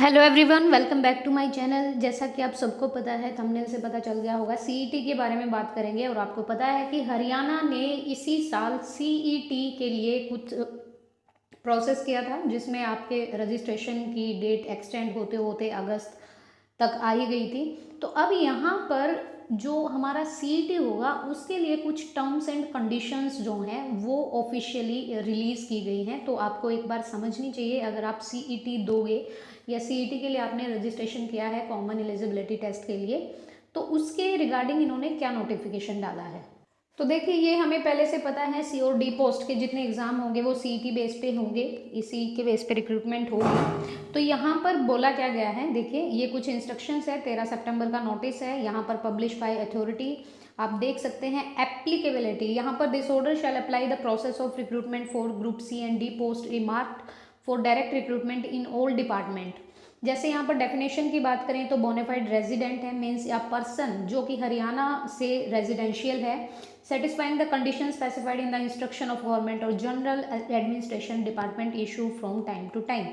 Hello everyone, welcome back to my channel. जैसा कि आप सबको पता है, थंबनेल से पता चल गया होगा, सीईटी के बारे में बात करेंगे। और आपको पता है कि हरियाणा ने इसी साल सीईटी के लिए कुछ प्रोसेस किया था, जिसमें आपके रजिस्ट्रेशन की डेट एक्सटेंड होते होते अगस्त तक आई गई थी। तो अब यहाँ पर जो हमारा सीईटी होगा उसके लिए कुछ टर्म्स एंड कंडीशंस जो हैं वो ऑफिशियली रिलीज़ की गई हैं। तो आपको एक बार समझनी चाहिए, अगर आप सीईटी दोगे या सीईटी के लिए आपने रजिस्ट्रेशन किया है कॉमन एलिजिबिलिटी टेस्ट के लिए, तो उसके रिगार्डिंग इन्होंने क्या नोटिफिकेशन डाला है। तो देखिए, ये हमें पहले से पता है, सी और डी पोस्ट के जितने एग्ज़ाम होंगे वो सीईटी बेस पे होंगे, इसी के बेस पे रिक्रूटमेंट होगी। तो यहाँ पर बोला क्या गया है, देखिए ये कुछ इंस्ट्रक्शंस है, 13 सितंबर का नोटिस है यहाँ पर, पब्लिश बाय अथॉरिटी। आप देख सकते हैं एप्लीकेबिलिटी, यहाँ पर this order shall apply the process of recruitment for group C and D post remarked for direct recruitment in all department. जैसे यहाँ पर डेफिनेशन की बात करें तो बोनाफाइड रेजिडेंट है, मीन्स या पर्सन जो कि हरियाणा से रेजिडेंशियल है, satisfying the conditions specified in the instruction of government और general administration department issue from time to time.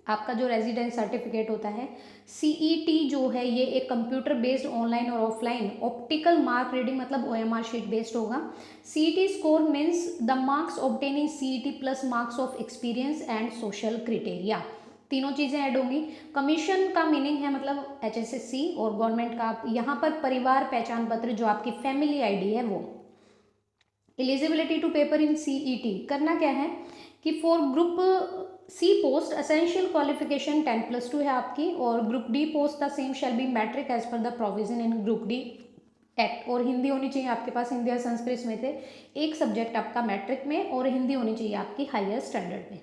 आपका जो रेजिडेंस सर्टिफिकेट होता है, सीईटी जो है ये एक कंप्यूटर बेस्ड ऑनलाइन और ऑफलाइन ऑप्टिकल मार्क रीडिंग मतलब ओएमआर शीट बेस्ड होगा। CET score means the marks obtaining CET plus marks of experience and social criteria, तीनों चीज़ें ऐड होंगी। कमीशन का मीनिंग है मतलब एचएसएससी, और गवर्नमेंट का यहाँ पर परिवार पहचान पत्र जो आपकी फैमिली आईडी है वो। Eligibility to paper in CET करना क्या है कि for group C post essential qualification 10+2 है आपकी, और group D post the same shall be matric as per the provision in group D act. और हिंदी होनी चाहिए आपके पास, हिंदी और संस्कृत में थे, एक सब्जेक्ट आपका मैट्रिक में, और हिंदी होनी चाहिए आपकी हायर स्टैंडर्ड में।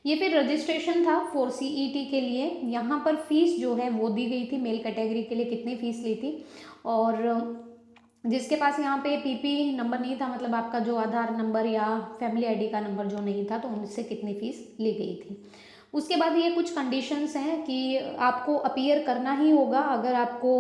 ये फिर रजिस्ट्रेशन था फॉर सीईटी के लिए। यहाँ पर फीस जो है वो दी गई थी, मेल कैटेगरी के लिए कितनी फ़ीस ली थी, और जिसके पास यहाँ पे पीपी नंबर नहीं था, मतलब आपका जो आधार नंबर या फैमिली आईडी का नंबर जो नहीं था, तो उनसे कितनी फ़ीस ली गई थी। उसके बाद ये कुछ कंडीशंस हैं कि आपको अपीयर करना ही होगा अगर आपको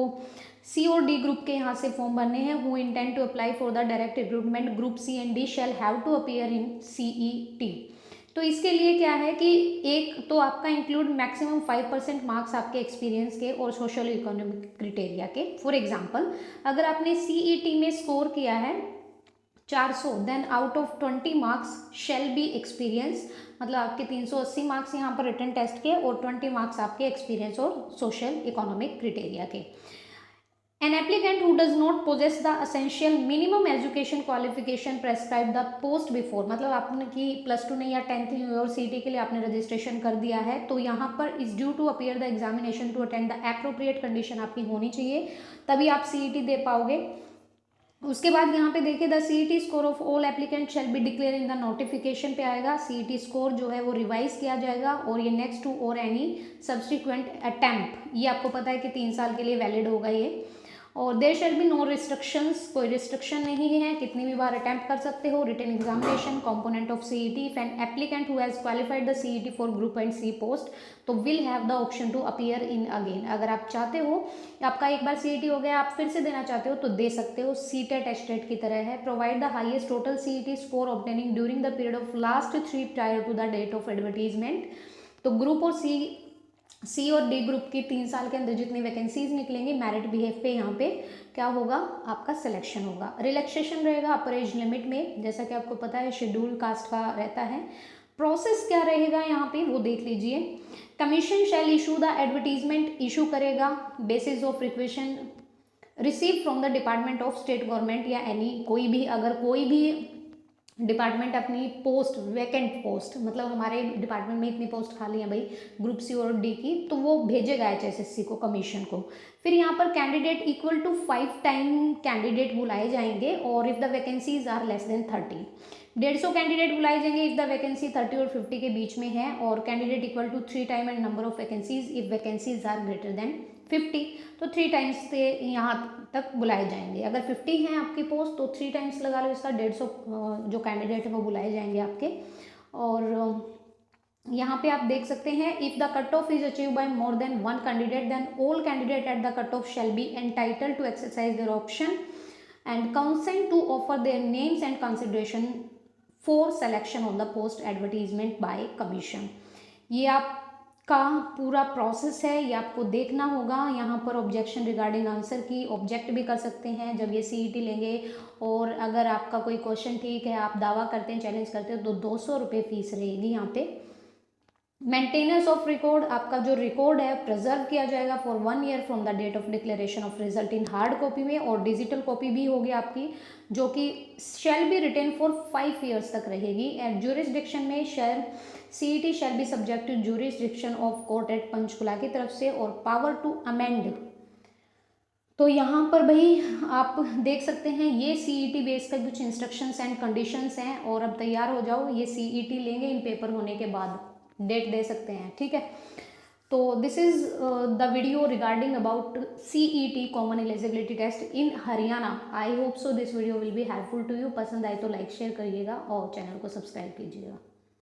सी और डी ग्रुप के यहाँ से फॉर्म भरने हैं। Who intend to apply for the direct recruitment group C and D shall have to appear in CET. तो इसके लिए क्या है कि एक तो आपका इंक्लूड मैक्सिमम 5% मार्क्स आपके एक्सपीरियंस के और सोशल इकोनॉमिक क्राइटेरिया के। फॉर एग्जांपल, अगर आपने सीईटी में स्कोर किया है 400, then out of 20 marks shall be experience, मतलब आपके 380 मार्क्स यहाँ पर रिटन टेस्ट के और 20 मार्क्स आपके एक्सपीरियंस और सोशल इकोनॉमिक क्राइटेरिया के। An applicant who does not possess the essential minimum education qualification prescribed the post before, मतलब आपने की +2 नहीं या 10th नहीं हुई और सीटी के लिए आपने रजिस्ट्रेशन कर दिया है, तो यहाँ पर is due to appear the examination to attend the appropriate condition आपकी होनी चाहिए, तभी आप सीईटी दे पाओगे। उसके बाद यहाँ पे देखिए, the CET score of all applicant shall be declare in the notification पे आएगा। सीईटी स्कोर जो है वो रिवाइज किया जाएगा, और ये नेक्स्ट टू और एनी सब्सिक्वेंट अटेम्प्ट, ये आपको पता है कि 3 साल के लिए वैलिड होगा ये। और there shall be no restrictions, कोई रिस्ट्रिक्शन नहीं है, कितनी भी बार अटैम्प्ट कर सकते हो। Written examination component of CET, if an applicant who has qualified the CET for group and C post तो will have the option to appear in again. अगर आप चाहते हो, आपका एक बार सीईटी हो गया, आप फिर से देना चाहते हो तो दे सकते हो, सीटेट एस्टेट की तरह है। Provide the highest total CET score obtaining during the period of last 3 prior to the date of advertisement. तो ग्रुप और सी और डी ग्रुप की 3 साल के अंदर जितनी वैकेंसीज निकलेंगी, मेरिट बिहेव पे यहाँ पे क्या होगा, आपका सिलेक्शन होगा। रिलैक्सेशन रहेगा अपर एज लिमिट में, जैसा कि आपको पता है शेड्यूल कास्ट का रहता है। प्रोसेस क्या रहेगा यहाँ पे वो देख लीजिए। Commission shall issue the advertisement, issue करेगा basis of requisition received from the department of state government या एनी, कोई भी, अगर कोई भी डिपार्टमेंट अपनी पोस्ट, वैकेंट पोस्ट, मतलब हमारे डिपार्टमेंट में इतनी पोस्ट खाली है भाई ग्रुप सी और डी की, तो वो भेजेगा एचएसएससी को, कमीशन को। फिर यहाँ पर candidate equal to 5 time candidate बुलाए जाएंगे, और if the vacancies are less than 30, 150 candidate बुलाए जाएंगे इफ द वैकेंसी 30 और 50 के बीच में है, और candidate equal to 3 time and number of vacancies if vacancies are greater than 50, तो 3 टाइम्स से यहाँ तक बुलाए जाएंगे। अगर 50 हैं आपकी पोस्ट तो 3 टाइम्स लगा लो इसका, 150 जो कैंडिडेट है वो बुलाए जाएंगे आपके। और यहाँ पे आप देख सकते हैं, if the cut off is achieve by more than 1 candidate then all candidate at the cut off shall be entitled to exercise their option and consent to offer their names and consideration for selection on the post advertisement by commission. ये आप का पूरा process है ये आपको देखना होगा। यहाँ पर ऑब्जेक्शन रिगार्डिंग आंसर की ऑब्जेक्ट भी कर सकते हैं जब ये सीईटी लेंगे। और अगर आपका कोई क्वेश्चन ठीक है, आप दावा करते हैं, चैलेंज करते हो, तो 200 रुपये फीस रहेगी यहाँ पे। मेंटेनेंस ऑफ रिकॉर्ड, आपका जो रिकॉर्ड है प्रिजर्व किया जाएगा for 1 year from the date of declaration of result in hard copy में, और डिजिटल कॉपी भी होगी आपकी जो कि shall be retain for 5 years तक रहेगी। एट ज्यूरिसडिक्शन में CET shall be subject to jurisdiction of court at Panchkula की तरफ से, और पावर टू अमेंड। तो यहाँ पर भाई आप देख सकते हैं ये सीईटी बेस का कुछ इंस्ट्रक्शंस एंड कंडीशंस हैं, और अब तैयार हो जाओ, ये सीईटी लेंगे इन पेपर होने के बाद डेट दे सकते हैं, ठीक है। तो this is the video regarding about CET common eligibility test in Haryana. I hope so this video will be helpful to you. पसंद आए तो लाइक शेयर करिएगा और चैनल को सब्सक्राइब कीजिएगा।